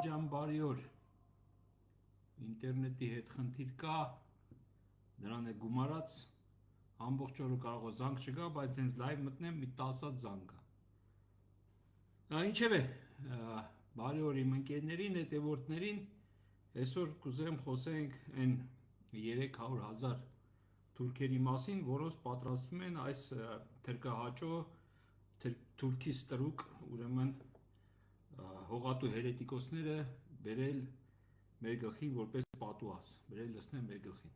Ջան բարի օր, ինտերնետի հետ խնդիր կա, նրան է գումարած, ամբողջ օրը կարող է զանգ չգա, բայց հենց լայվ մտնեմ մի 10-ած զանգ կա։ Ինչևէ, բարի օր իմ ընկերներին, հետևորդներին, այսօր կուզեմ խոսենք այն 300,000 թուրքերի մասին, որոնց պատրաստվում են այս թրկահաճո թուրքի ստրուկ, ուրեմն հողատու հերետիկոսները բերել մեր գլխին որպես պատուհաս, բերել լցնել մեր գլխին։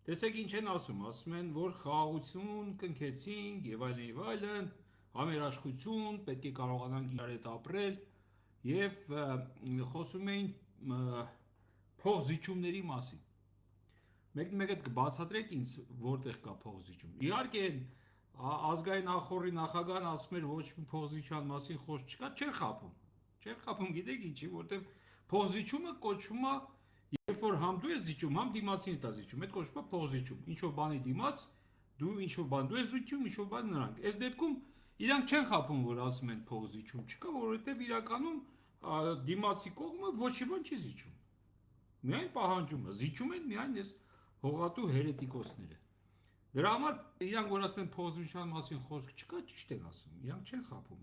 Տեսեք ինչ են ասում են, որ խաղաղություն կնքեցինք եւ այլն, համերաշխություն, պետք է կարողանանք իրար հետ ապրել եւ խոսում էին փոխզիջումների մասին։ Մեկ-մեկ այդ կբացատրեք ինձ որտեղ կա փոխզիջում։ Իհարկե ազգային նախորի նախագահն ասում էր ոչ մի փոխզիջման մասին խոսք չկա, չէր խափում, գիտեք ինչի, որտեղ փոխզիջումը կոչվում է, երբ որ համ դու ես զիջում, համ դիմացինից դա զիջում, այդ կոչվում է փոխզիջում։ Ինչ-որ բանի դիմաց, դու ինչ-որ բան դու ես զիջում, ինչ-որ բան նրանք։ Այս դեպքում իրանք չեն խափում, որ ասում են փոխզիջում չկա, որովհետև իրականում դիմացի կողմը ոչի բան չի զիջում։ Միայն պահանջում է, զիջում են միայն այս հողատու հերետիկոսները։ Դրա համար իրանք որ ասում են փոխզիջման մասին խոսք չկա, ճիշտ են ասում, իրանք չեն խափում։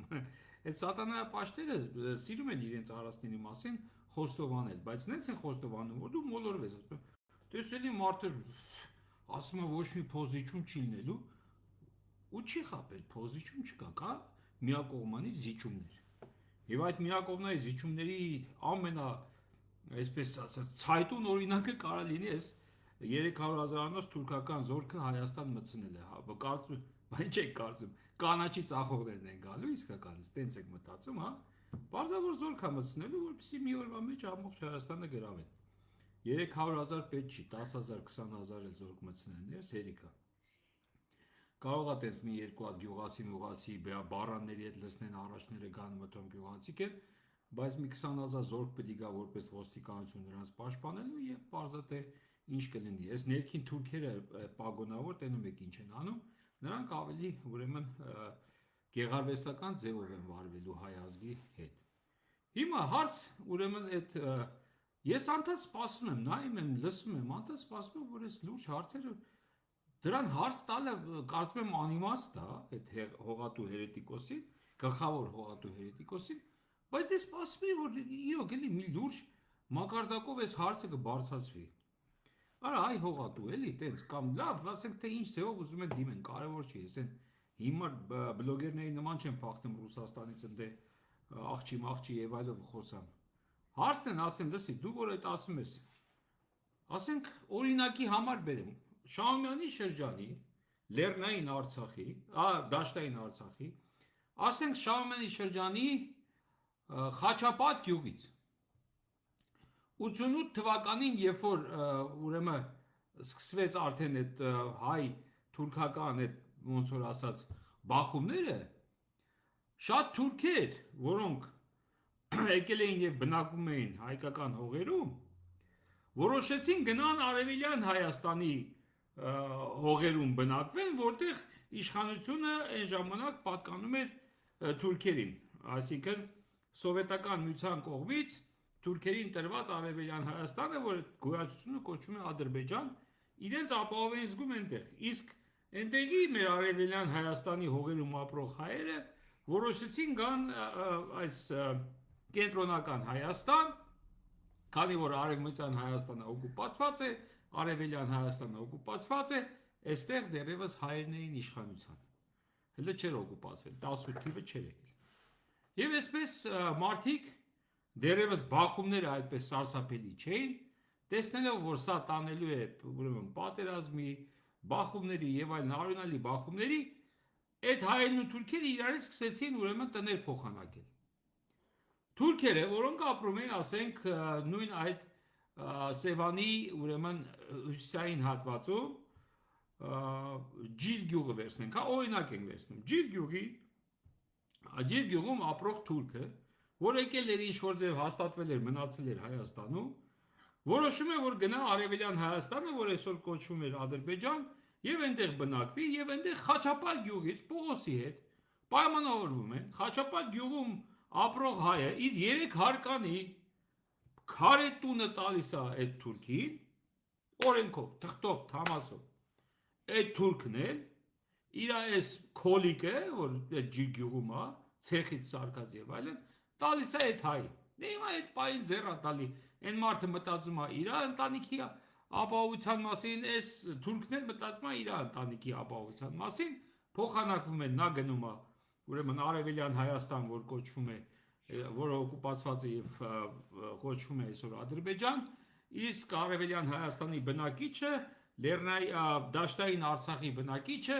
Այդ սատանայապաշտները սիրում են իրենց արարածների մասին խոստովանել, բայց նենց են խոստովանում, որ դու մոլորվես, ասում են, տեսելի մարդը ասում է ոչ մի փոխզիջում չի լինելու, ու չի խափել, փոխզիջում չկա, կա միակողմանի զիջումներ։ Եվ այդ միակողմանի զիջումների այսպես ասած, ցայտուն օրինակը կարա լինի այս 300,000-անոց թուրքական զորքը Հայաստան մտցնելը, կարծում, բայց չեք կարծում, կանաչի ծախողներն են գալու իսկականից, տենց եք մտածում, հա, պարզավոր զորք է մտցնելու, որպեսզի մի օրվա մեջ ամբողջ Հայաստանը գրավեն։ 300,000 պետք չի, 10,000, 20,000 էլ զորք մտցնեն, ես հերիքա։ Կարող է տենց մի երկու հատ գյուղացի, բառանների հետ լցնեն առաջները գան մտում գյուղացիք են, բայց մի 20,000 զորք պետք է գա որպես ոստիկանություն նրանց պաշտպանելու եւ պարզա թե ինչ կլինի։ Այս ներքին թուրքերը պագոնավոր տենում եք ինչ են անում, նրանք ավելի ուրեմն գեղարվեստական ձևով են վարվելու հայ ազգի հետ։ Հիմա հարց ուրեմն այդ ես անդադ սպասում եմ, նայում եմ, լսում եմ, անդադ սպասում եմ, որ այս լուրջ հարցերը դրան հարց տալը կարծում եմ անիմաստ է, այդ հողատու հերետիկոսին, գլխավոր հողատու հերետիկոսին, բայց դե սպասում եմ, որ իրոք էլի մի լուրջ մակարդակով այս հարցը կբարձրացվի։ Արա այ հողատու էլի տենց կամ լավ, ասենք թե ինչ ձևով ուզում են դիմեն, կարևոր չի, ասեն հիմա բլոգերների նման չեն փախնում Ռուսաստանից ընդ աղջի եւ այլով խոսան։ Հարցն են ասեն, լսի, դու որ այդ ասում ես, ասենք օրինակի համար բերեմ Շահումյանի շրջանի, Լեռնային Արցախի, Դաշտային Արցախի, ասենք Շահումյանի շրջանի Խաչապատ գյուղից 88 թվականին, երբ որ ուրեմն սկսվեց արդեն այդ հայ թուրքական այդ ոնց որ ասած բախումները, շատ թուրքեր, որոնք եկել էին եւ բնակվում էին հայկական հողերում, որոշեցին գնան Արևելյան Հայաստանի հողերում բնակվեն, որտեղ իշխանությունը այն ժամանակ պատկանում էր թուրքերին, այսինքն սովետական միության կողմից թուրքերին տրված Արևելյան Հայաստանը, որ գոյացությունը կոչվում է Ադրբեջան, իրենց ապահովեն զգում այնտեղ։ Իսկ այնտեղի մեր Արևելյան Հայաստանի հողերում ապրող հայերը որոշեցին գան այս կենտրոնական Հայաստան, քանի որ Արևմտյան Հայաստանը օկուպացված է, Արևելյան Հայաստանը օկուպացված է, այստեղ դեռևս հայերն էին իշխանության։ Հələ չէր օկուպացվել, 18 թիվը չէր եկել։ Եվ այսպես մարդիկ դեռևս բախումները այդպես սարսափելի չէին, տեսնելով որ սա տանելու է ուրեմն պատերազմի, բախումների եւ այլն արյունալի բախումների, այդ հայերն ու թուրքերը իրարից սկսեցին ուրեմն տներ փոխանակել։ Թուրքերը, որոնք ապրում են, ասենք, նույն այդ Սևանի ուրեմն հյուսիսային հատվածում Ջիլ գյուղը վերցնենք, հա օրինակ ենք վերցնում։ Ջիլ գյուղում ապրող թուրքը, որ եկել էր ինչ-որ ձև հաստատվել էր, մնացել էր Հայաստանում, որոշում է, որ գնա Արևելյան Հայաստանը, որ այսօր կոչվում էր Ադրբեջան, եւ այնտեղ բնակվի, եւ այնտեղ Խաչապատ գյուղից Պողոսի հետ պայմանավորվում են, Խաչապատ գյուղում ապրող հայը իր 3 հարկանի քարետունը տալիս է այդ թուրքին, օրենքով, թղթով, թամասով։ Այդ թուրքն էլ իր այս քոլիկը, որ այդ ջիգյուղում է, ցեխից սարկած եւ այլն, տալիս է այդ հային։ Դե հիմա այդ պայն ձեռա տալի, այն մարդը մտածում է իր ընտանիքի ապահովության մասին, այս թուրքն էլ մտածում է իր ընտանիքի ապահովության մասին, փոխանակվում են, նա գնում է, ուրեմն Արևելյան Հայաստան, որ կոչվում է, որը օկուպացված է եւ կոչվում է այսօր Ադրբեջան, իսկ Արևելյան Հայաստանի բնակիչը, Դաշտային Արցախի բնակիչը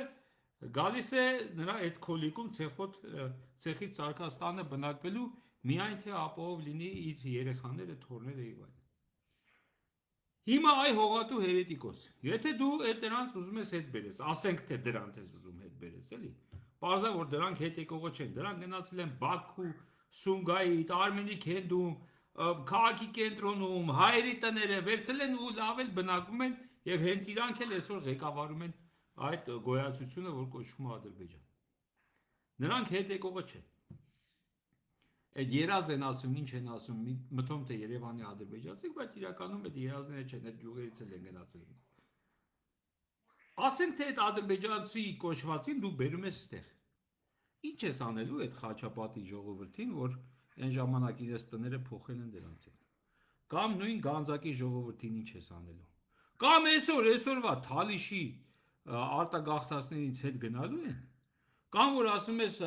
գալիս է նրա այդ քոլիկում ցեխից Սարգաստանը բնակվելու միայն թե ապահով լինի իր երեխաները, թորները եւ այլն։ Հիմա այ հողատու հերետիկոս, եթե դու այդ դրանց ուզում ես հետ բերես, ասենք թե դրանց ես ուզում հետ բերես, էլի։ Պարզա որ դրանք հետ եկողը չեն, դրանք գնացել են Բաքու, Սումգայիթ, Արմենի քենդում, քաղաքի կենտրոնում, հայերի տները վերցել են ու լավ էլ բնակվում են եւ հենց իրանք էլ այսօր ղեկավարում են այդ գոյացությունը, որ կոչվում է Ադրբեջան։ Նրանք հետ եկողը չեն։ Այդ երազ են ասում, ինչ են ասում, մտում թե Երևանի ադրբեջանցիք, բայց իրականում այդ երազները չեն, այդ գյուղերից էլ են գնացել։ Ասենք թե այդ ադրբեջանցի կոչվածին դու բերում ես այդտեղ։ Ինչ ես անելու այդ Խաչապատի ժողովրդին, որ այն ժամանակ իրենց տները փոխել են դրանց են։ Կամ նույն Գանձակի ժողովրդին ինչ ես անելու։ Կամ այսօրվա Թալիշի արտագաղթածներից հետ գնալու են։ Կամ որ ասում ես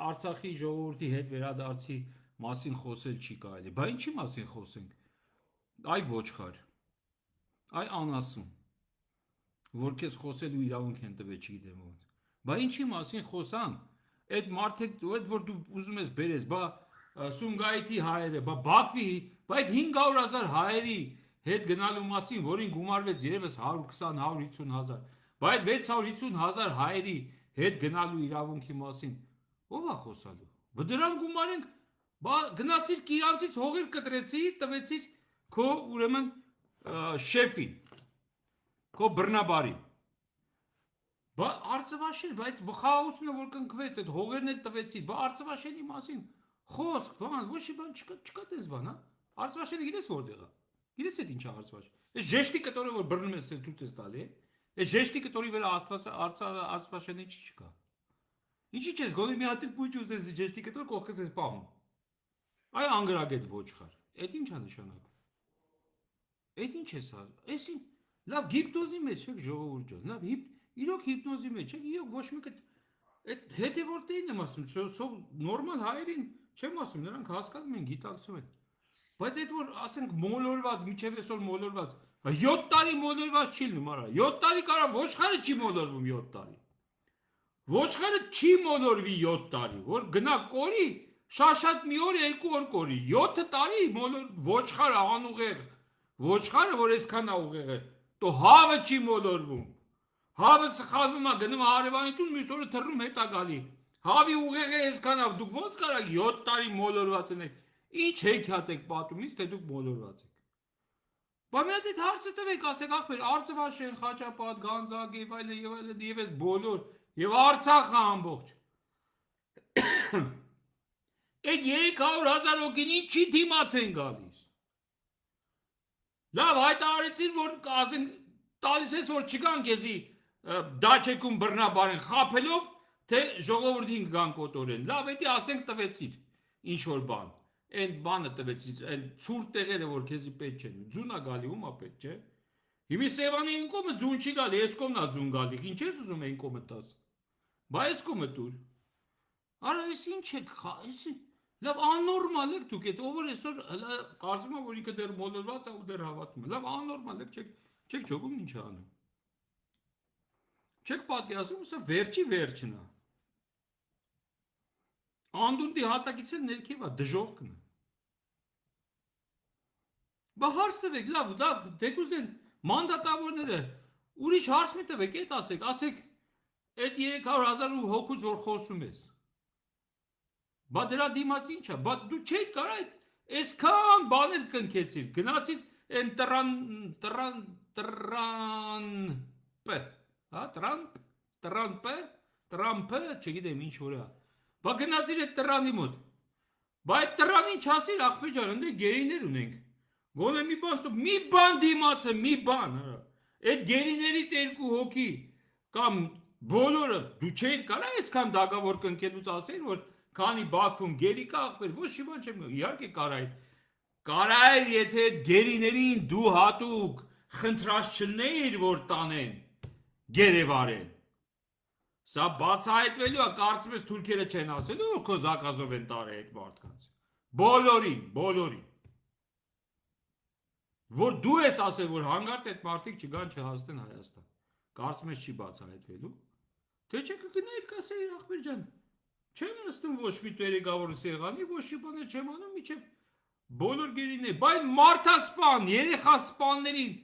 Արցախի ժողովրդի հետ վերադարձի մասին խոսել չի կարելի։ Բա ինչի մասին խոսենք։ Այ ոչխար։ Այ անասուն։ Որ քեզ խոսելու իրավունք են տվել, չգիտեմ ոնց։ Բա ինչի մասին խոսանք։ Այդ մարդիկ, այդ որ դու ուզում ես բերես, բա Սումգայիթի հայերը, բա Բաքվի, բա այդ 500,000 հայերի հետ գնալու մասին, որին գումարվեց երևս 120-150 հազար, բա այդ 650,000 հայերի հետ գնալու իրավունքի մասին, ով է խոսալու։ Բա դրան գումարենք, բա գնացիր Կիրանցից հողեր կտրեցիր, տվեցիր քո ուրեմն շեֆին, քո բռնաբարին։ Բա Արցվաշեն, բա այդ խաղաղությունը որ կնքվեց, այդ հողերն էլ տվեցի, բա Արցվաշենի մասին խոսք, բան, ոչ մի բան չկա դες բան, հա։ Արցվաշենը գիտես որտեղ է։ Գիտես այդ ինչ է Արցվաշեն։ Այս ժեշտի կտորը որ բռնում ես, ցույց ես տալի, այս ժեշտի կտորի վրա Արցվաշենի չկա։ Ինչի՞ չես գոնե մի հատ փուչ ուզես ժեշտի կտոր կողքս ես պահում։ Այ անգրագետ ոչխար։ Այդ ի՞նչ է նշանակում։ Այդ ի՞նչ է սա։ Այսին լավ հիպնոզի մեջ եք ժողովուրդ ջան, լավ իրոք հիպնոզի մեջ եք, իրոք ոչ մեկը այդ հետևորդներին եմ ասում, նորմալ հայերին չեմ ասում, նրանք հասկանում են, գիտակցում են։ Բայց այդ որ ասենք մոլորված, միջև այսօր մոլորված, 7 տարի մոլորված չի լինում, արա։ 7 տարի կարա ոչխարը չի մոլորվում 7 տարի։ Ոչխարը չի մոլորվի 7 տարի, որ գնա կորի, շաշատ մի օր, 2 օր կորի։ 7 տարի ոչխարը անուղեղ, ոչխարը որ այսքան ուղեղ է, તો հավը չի մոլորվում։ Հավը սխալվում է, գնում է հարևանի տուն, մյուս օրը թռնում հետա գալի։ Հավի ուղեղը այսքան ավ, դուք ոնց կարաք 7 տարի մոլորված եք։ Ինչ հեքիաթ եք պատում ինձ, թե դուք մոլորված եք։ Բա մի հատ այդ հարցը տվեք, ասեք ախպեր, Արցվաշեն, Խաչապատ, Գանձակ եւ այլն եւ այս բոլոր եւ Արցախը ամբողջ։ Այդ 300,000 հոգին ինչի դիմաց են գալիս։ Լավ հայտարարեցին, որ ասենք տալիս ես որ չգան քեզի դաչեկում բռնաբարեն խափելով, թե ժողովրդին կգան կոտորեն։ Լավ, էդի ասենք տվեցիր ինչ որ բան։ Այն բանը տվեցիր, այն ցուրտ տեղերը որ քեզի պետք չեն։ Ձունա գալի ումա պետք չէ։ Հիմի Սևանի այն կողմը ձուն չի գալի, այս կողմն է ձուն գալի։ Ինչ ես ուզում այն կողմը տաս։ Բա այս կողմը դուր։ Արա էս ինչ է, էս լավ աննորմալ եք դուք, այդ ով որ այսօր կարծում եմ որ ինքը դեռ մոլորված է ու դեռ հավատում է։ Լավ աննորմալ եք, չեք ճոգում ինչ է անում։ Չեք պատկերացնում, սա վերջի վերջն է։ Անդունդի հատակից էլ ներքև է, դժողքն է։ Բա հարց տվեք, լավ, դեկուզեն մանդատավորները, ուրիշ հարց մի տվեք, այդ ասեք, այդ 300,000 հոգուց որ խոսում ես։ Բա դրա դիմաց ինչ է, բա դու չէի կարա այսքան բաներ կնքեցիր, գնացիր են Տրամպը, չգիտեմ ինչ որ է։ Բա գնացիր այդ տրանի մոտ։ Բա այդ տրանին չասիր ախպեր ջան, ընդ գեյներ ունենք։ Գոնե մի բան ստոպ, մի բան դիմացը, մի բան, հա։ Այդ գերիներից երկու հոգի կամ բոլորը դու չէիր կարա այսքան դակավոր կնքելուց ասել, որ քանի Բաքվում գերի կա ախպեր, ոչ մի բան չեմ, իհարկե կարա էր։ Կարա էր, եթե այդ գերիներին դու հատուկ խնդրած չլնեիր, որ տանեն, գերեվարեն։ Սա բացահայտվելու է, կարծում ես թուրքերը չեն ասելու, որ քո զակազով են տարել այդ մարդկանց։ Բոլորին։ Որ դու ես ասել, որ հանգարց այդ մարդիկ չգան չհասնեն Հայաստան։ Կարծում ես չի բացահայտվելու։ Թե չէ կգնայր կասեիր ախպեր ջան։ Չեմ նստում ոչ մի տերեգավոր սեղանի, ոչ մի բաներ չեմ անում, միջև բոլոր գերիներ, բայց մարդասպան, երեխա սպաններին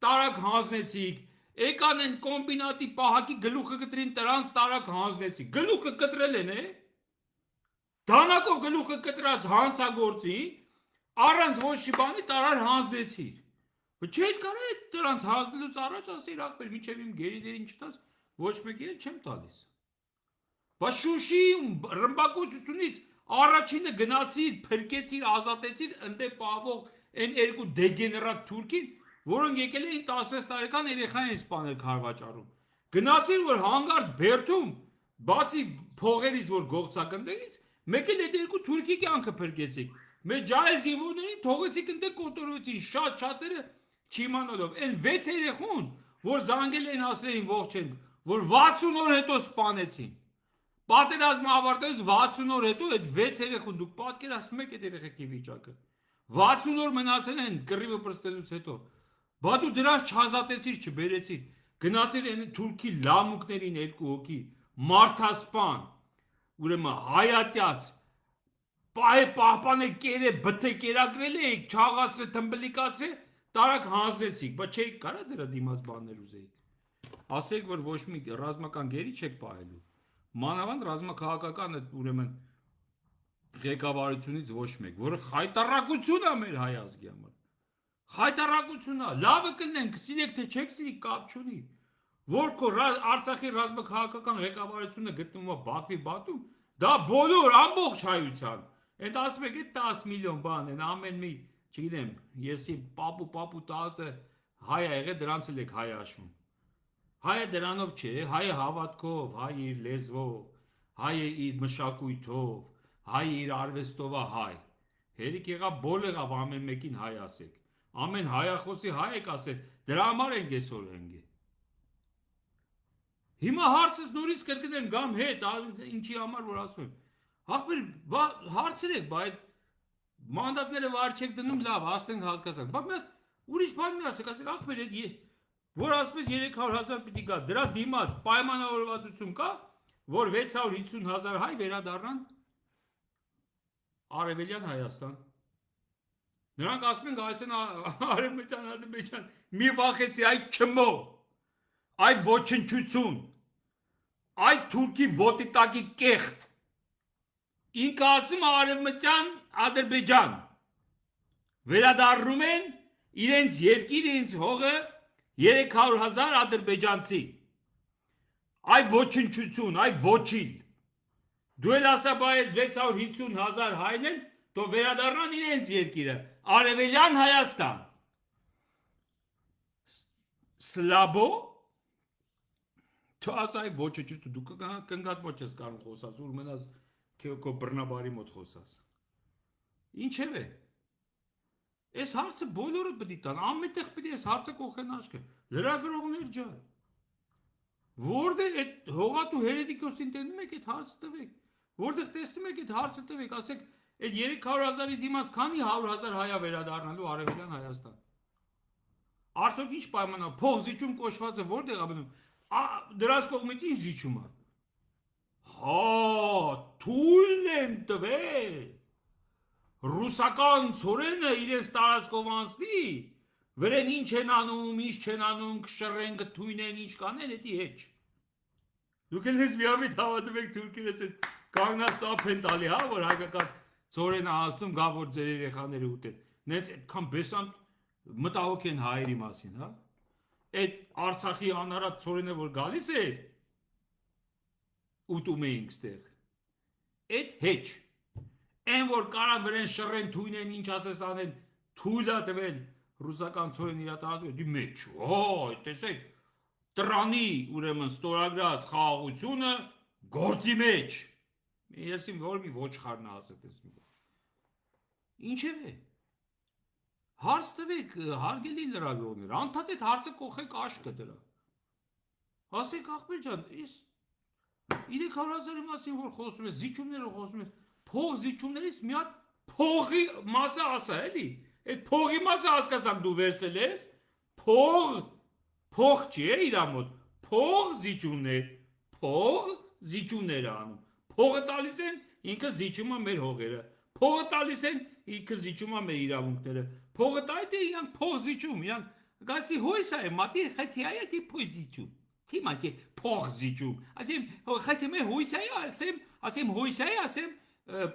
տարակ հանձնեցիք, եկան են կոմբինատի պահակի գլուխը կտրին տրանց տարակ հանձնեցիք։ Գլուխը կտրել են, դանակով գլուխը կտրած հանցագործի, առանց ոչ մի բանի տարար հանձնեցիր։ Չէր կարա այդ դրանց հանձնելուց առաջ ասեիր ախպեր, մինչև իմ գերիներին չտաս, ոչ մեկ էլ չեմ տալիս։ Բայց Շուշի ռմբակոծությունից առաջինը գնացիր, փրկեցիր, ազատեցիր ընդ պահվող այն երկու դեգեներատ թուրքին, որոնք եկել էին 16 տարեկան երեխա են սպանել քարվաճառում։ Գնացիր, որ հանգարց Բերդում, բացի փողերից, որ գողցակնդերից, մեկ էլ այդ երկու թուրքի կյանքը փրկեցիք։ Մեր ջահել զինվորներին թողեցիք ընդ կոտորվեցին, շատերը չիմանալով։ Այն 6 երեխուն, որ զանգել էին ասել էին ողջ են, որ 60 օր հետո սպանեցին։ Պատերազմը ավարտելուց 60 օր հետո այդ 6 երեխուն դուք պատկերացնում եք այդ երեխեքի վիճակը։ 60 օր մնացել են կռիվը պրստելուց հետո։ Բա դու դրանց չազատեցիր, չբերեցիր։ Գնացիր այն թուրքի լամուկներին երկու հոգի, մարդասպան, ուրեմն հայատյաց, պահպանը կերը բթե կերակրել եք, չաղացրել, թմբլիկացրել, տարակ հանձնեցիք, բայց չէիք կարա դրա դիմաց բաներ ուզեիք։ Ասեք, որ ոչ մի ռազմական գերի չեք պահելու։ Մանավանդ ռազմաքաղաքական ուրեմն ղեկավարությունից ոչ մեկ, որը խայտարակություն է մեր հայ ազգի համար։ Խայտարակություն է, լավը կլինեն, կսիրեք թե չեք սիրի, կապ չունի։ Որ քո Արցախի ռազմաքաղաքական ղեկավարությունը գտնվում է Բաքվի բատում, դա բոլոր ամբողջ հայության։ Այդ ասում եք, այդ 10 միլիոն բան են, ամեն մի, չգիտեմ, եսի պապու տատը հայ ա եղել, դրանց էլ եք հայ աշվում։ Հայը դրանով չէ, հայը հավատքով, հայը իր լեզվով, հայը իր մշակույթով, հայը իր արվեստով է հայ։ Հերիք եղավ բոլ եղավ ամեն մեկին հայ ասեք։ Ամեն հայախոսի հայ եք ասել, դրա համար ենք այսօր ընկե։ Հիմա հարցս նորից կրկնեմ գամ հետ, ինչի համար որ ասում եմ։ Ախպեր, հարցրեք, բայց մանդատները վար չեք դնում, լավ, ասենք հասկացանք։ Բայց մի հատ ուրիշ բան մի ասեք, ասեք ախպեր, որ ասպես 300,000 պիտի գա, դրա դիմաց պայմանավորվածություն կա, որ 650,000 հայ վերադառնան Արևելյան Հայաստան։ Նրանք ասում են այսեն Արևմտյան Ադրբեջան, մի վախեցի այդ չմո, այդ ոչնչություն, այդ թուրքի ոտի տակի կեղտ, ինքը ասում Արևմտյան Ադրբեջան, վերադառնում են իրենց երկիր, իրենց հողը 300,000 ադրբեջանցի, այդ ոչնչություն, այդ ոչիլ, դու էլ ասա բայ 650,000 հայն են, դու վերադառնան իրենց երկիրը, Արևելյան Հայաստան, Սլաբո, դու ասա այդ ոչնչություն, դու կնգատ ոչ ես կարող խոսաս, ուր մնաս քո բռնաբարի մոտ խոսաս, ինչև է, այս հարցը բոլորը պտի տան, ամենտեղ պիտի այս հարցը կողեն աչքը, լրագրողներ ջան, որտեղ այդ հողատու հերետիկոսին տենում եք այդ հարցը տվեք, որտեղ տեսնում եք այդ հարցը տվեք, ասեք այդ 300,000-ի դիմաց քանի 100,000 հայա վերադառնալու Արևելյան Հայաստան, արդյոք ինչ պայմանով, փող զիջում կոչվածը որտեղ ա բնում, դրանց կողմից ինչ զիջում է, թույլ են տվել, ռուսական ծորենը իրենց տարածքով անցնի, վրեն ինչ են անում, ինչ չեն անում, կշռեն, կթույնեն, ինչ կանեն, էդի հեչ։ Դուք էլ ես միամիտ հավատում եք թուրքերս այդ կանգնած ծափ են տալի, հա, որ հայկական ծորենը անցնում, գա որ ձեր երեխաները ուտեն։ Նենց այդքան բեսանտ մտահոգ են հայերի մասին, հա։ Այդ Արցախի անարատ ծորենը որ գալիս է, ուտում էինք ստեղ։ Այդ հեչ։ Այն որ կարան վրեն շռեն թույնեն ինչ ասես անեն, թույլ է տվել ռուսական ցորեն իր տարածքը դի մեջ տեսեք տրանի ուրեմն ստորագրած խաղաղությունը գործի մեջ ես իմ որ մի ոչխարն ասել տեսնի ինչև է հարց տվեք հարգելի լրագրողներ անդադ այդ հարցը կողեք աշկը դրա ասեք ախպեր ջան ես 300,000-ի մասին որ խոսում ես զիջումներով խոսում ես փող զիջումներից մի հատ փողի մասը ասա էլի այդ փողի մասը հասկացամ դու վերցել ես փող չի է իր մոտ փող զիջումներ անում փողը տալիս են ինքը զիջում է մեր հողերը փողը տալիս են ինքը զիջում է մեր իրավունքները փողը տայ դե իրանք փող զիջում իրանք գացի հույսա է մատի խեցիա է դի փող զիջում թիմացի փող զիջում ասեմ խեցի մե հույսա է ասեմ հույսա է ասեմ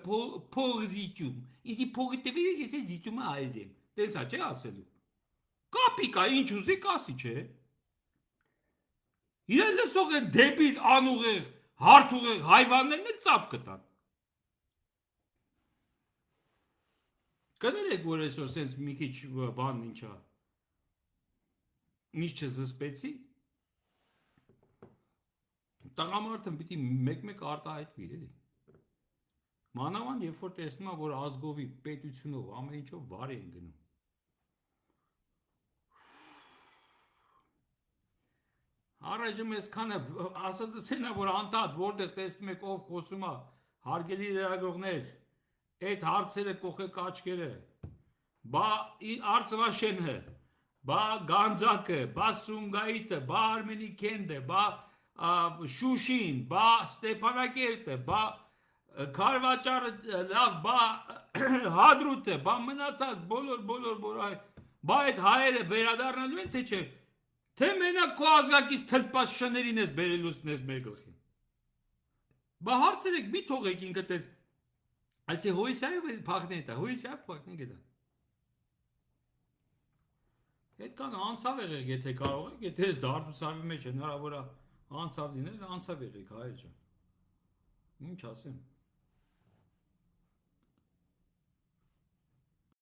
փող զիջում ինձի փողը տվի ես զիջում այդեմ տենսա չէ ասելու կապիկա ինչ ուզի կասի չէ իրեն լսող են դեպիլ անուղեղ հարթուղեղ հայվաններն էլ ծապ կտան կներեք որ այսօր սենց մի քիչ բան ինչա ինչ չզսպեցի տղամարդն պիտի մեկ-մեկ արտահայտվի էլի մանավանդ երբ որ տեսնում եմ որ ազգովի պետությունով ամեն ինչով վարի են գնում Առայժմ այսքանը ասածս են որ անդադ որտեղ տեսնում եք ով խոսում է հարգելի լրագրողներ այդ հարցերը կողեք աչքերը բա արծվաշենը բա գանձակը բա սունգայիթը բա արմենի կենդը բա շուշին բա ստեփանակերտը բա քարվաճարը լավ բա հադրութը բա մնացած բոլոր բա այդ հայերը վերադառնալու են թե չէ Թե մենակ քո ազգակից թլպած շներին ես բերելուսն ես մեր գլխին։ Բա հարցերեք մի թողեք ինքը տես։ Այսի հույսայով փախնետա, հույսայով փախնի գետա։ Այդքան անցավ եղեք, եթե կարող եք, եթե ես դարդուսավի մեջ հնարավոր է անցավ լինել, անցավ եղեք հայեր ջան։ Ինչ ասեմ։